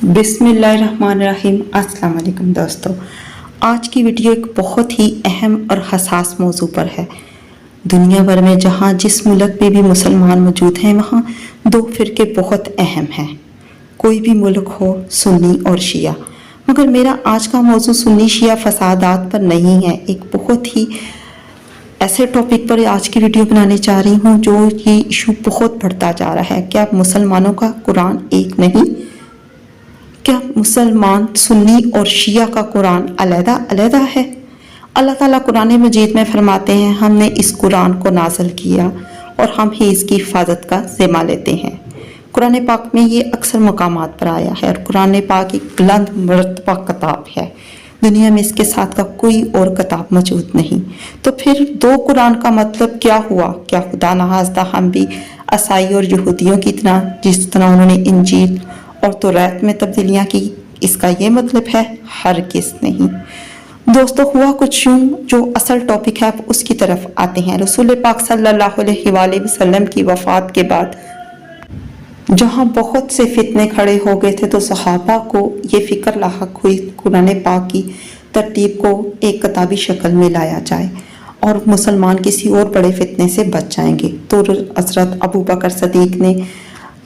बिस्मिल्लाहिर्रहमानिर्रहीम। अस्सलाम वालेकुम दोस्तों, आज की वीडियो एक बहुत ही अहम और हसास मौजू पर है। दुनिया भर में जहाँ जिस मुल्क में भी मुसलमान मौजूद हैं वहाँ दो फ़िरके बहुत अहम हैं, कोई भी मुल्क हो, सुन्नी और शिया। मगर मेरा आज का मौजू सुन्नी शिया फसादात पर नहीं है। एक बहुत ही ऐसे टॉपिक पर आज की वीडियो बनाने जा रही हूँ जो ये इशू बहुत बढ़ता जा रहा है। क्या मुसलमानों का कुरान एक नहीं? क्या मुसलमान सुन्नी और शिया का कुरान अलहदा अलहदा है? अल्लाह ताला कुरान मजीद में फरमाते हैं, हमने इस कुरान को नाज़िल किया और हम ही इसकी हिफाजत का ज़िम्मा लेते हैं। कुरान पाक में ये अक्सर मकामात पर आया है और कुरान पाक एक बुलंद मरतबा किताब है। दुनिया में इसके साथ का कोई और किताब मौजूद नहीं। तो फिर दो कुरान का मतलब क्या हुआ? क्या खुदा नहाज़दा हम भी ईसाई और यहूदियों की तरह, जिस तरह उन्होंने इंजील और तौरात में तब्दीलियाँ की, इसका ये मतलब है? हरगिज़ नहीं दोस्तों। हुआ कुछ यूँ, जो असल टॉपिक है उसकी तरफ आते हैं। रसूल पाक सल्लल्लाहु अलैहि वसल्लम की वफ़ात के बाद जहाँ बहुत से फितने खड़े हो गए थे तो सहाबा को ये फ़िक्र लाहक हुई कुरान पाक की तरतीब को एक किताबी शक्ल में लाया जाए और मुसलमान किसी और बड़े फितने से बच जाएंगे। तो हज़रत अबू बकर सदीक ने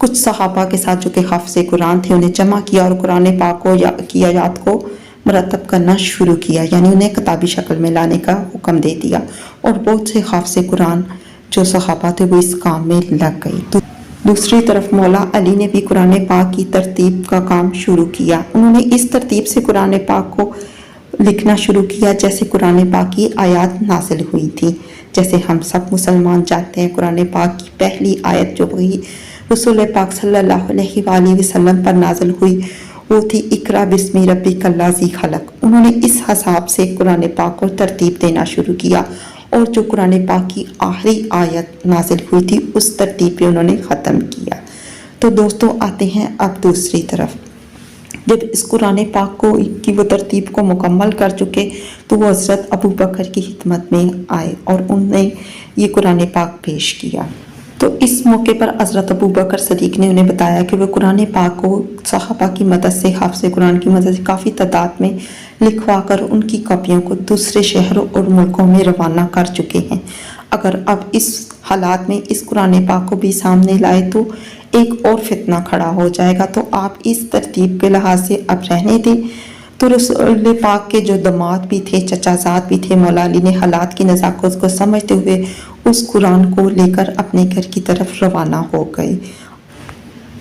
कुछ सहाबा के साथ जो कि हाफ़िज़ कुरान थे उन्हें जमा किया और कुरान पाक को की आयात को मरतब करना शुरू किया, यानी उन्हें किताबी शक्ल में लाने का हुक्म दे दिया। और बहुत से हाफ़िज़ कुरान जो सहाबा थे वो इस काम में लग गए। दूसरी तरफ मौला अली ने भी कुरान पाक की तरतीब का काम शुरू किया। उन्होंने इस तरतीब से कुरान पाक को लिखना शुरू किया जैसे कुरान पाक की आयत नाजिल हुई थी। जैसे हम सब मुसलमान जानते हैं, कुरान पाक की पहली आयत जो वही रसूल पाक सल्लल्लाहु अलैहि वसल्लम पर नाजिल हुई वो थी इकरा बिस्मि रब्बिकल्लज़ी खलक। उन्होंने इस हिसाब से कुरान पाक को तरतीब देना शुरू किया और जो कुरान पाक की आखिरी आयत नाजिल हुई थी उस तरतीब पे उन्होंने ख़त्म किया। तो दोस्तों आते हैं अब दूसरी तरफ। जब इस कुरान पाक को की वो तरतीब को मुकम्मल कर चुके तो वो हज़रत अबू बकर की खिदमत में आए और उन्होंने ये कुरान पाक पेश किया। तो इस मौके पर हज़रत अबू बकर सदीक ने उन्हें बताया कि वो कुरान पाक को सहाबा की मदद से, हाफ़िज़ कुरान की मदद से काफ़ी तादाद में लिखवा कर उनकी कॉपियों को दूसरे शहरों और मुल्कों में रवाना कर चुके हैं। अगर अब इस हालात में इस कुरान पाक को भी सामने लाए तो एक और फितना खड़ा हो जाएगा। तो आप इस तरतीब के लिहाज से अब रहने दें। तो रसूल पाक के जो दामाद भी थे, चचाजाद भी थे, मौला अली ने हालात की नज़ाकत को समझते हुए उस कुरान को लेकर अपने घर की तरफ रवाना हो गए।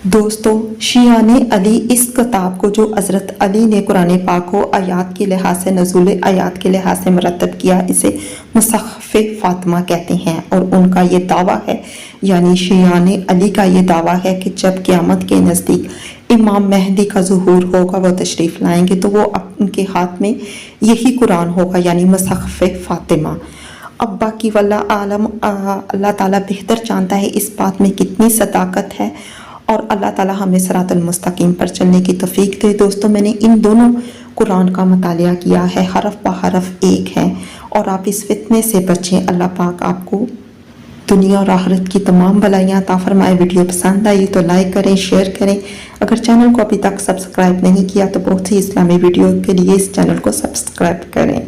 दोस्तों, शियान अली इस किताब को जो हज़रत अली ने कुरान पाक को आयात के लिहाज से, नज़ूल आयात के लिहाज से मरतब किया, इसे मुसहफ़ फ़ातिमा कहते हैं। और उनका ये दावा है, यानी शियान अली का ये दावा है कि जब क़यामत के नज़दीक इमाम मेहदी का ज़ुहूर होगा, वो तशरीफ़ लाएंगे तो वो उनके हाथ में यही कुरान होगा, यानी मुसहफ़ फ़ातिमा। अब बाकी वल्ला आलम, अल्लाह ताला बेहतर जानता है इस बात में कितनी सदाकत है और अल्लाह ताला हमें सिरातुल मुस्तकीम पर चलने की तौफीक दे। दोस्तों, मैंने इन दोनों कुरान का मुतालिया किया है, हरफ ब हरफ एक है और आप इस फितने से बचें। अल्लाह पाक आपको दुनिया और आखिरत की तमाम भलाइयाँ अता फरमाए। वीडियो पसंद आई तो लाइक करें, शेयर करें। अगर चैनल को अभी तक सब्सक्राइब नहीं किया तो बहुत सी इस्लामी वीडियो के लिए इस चैनल को सब्सक्राइब करें।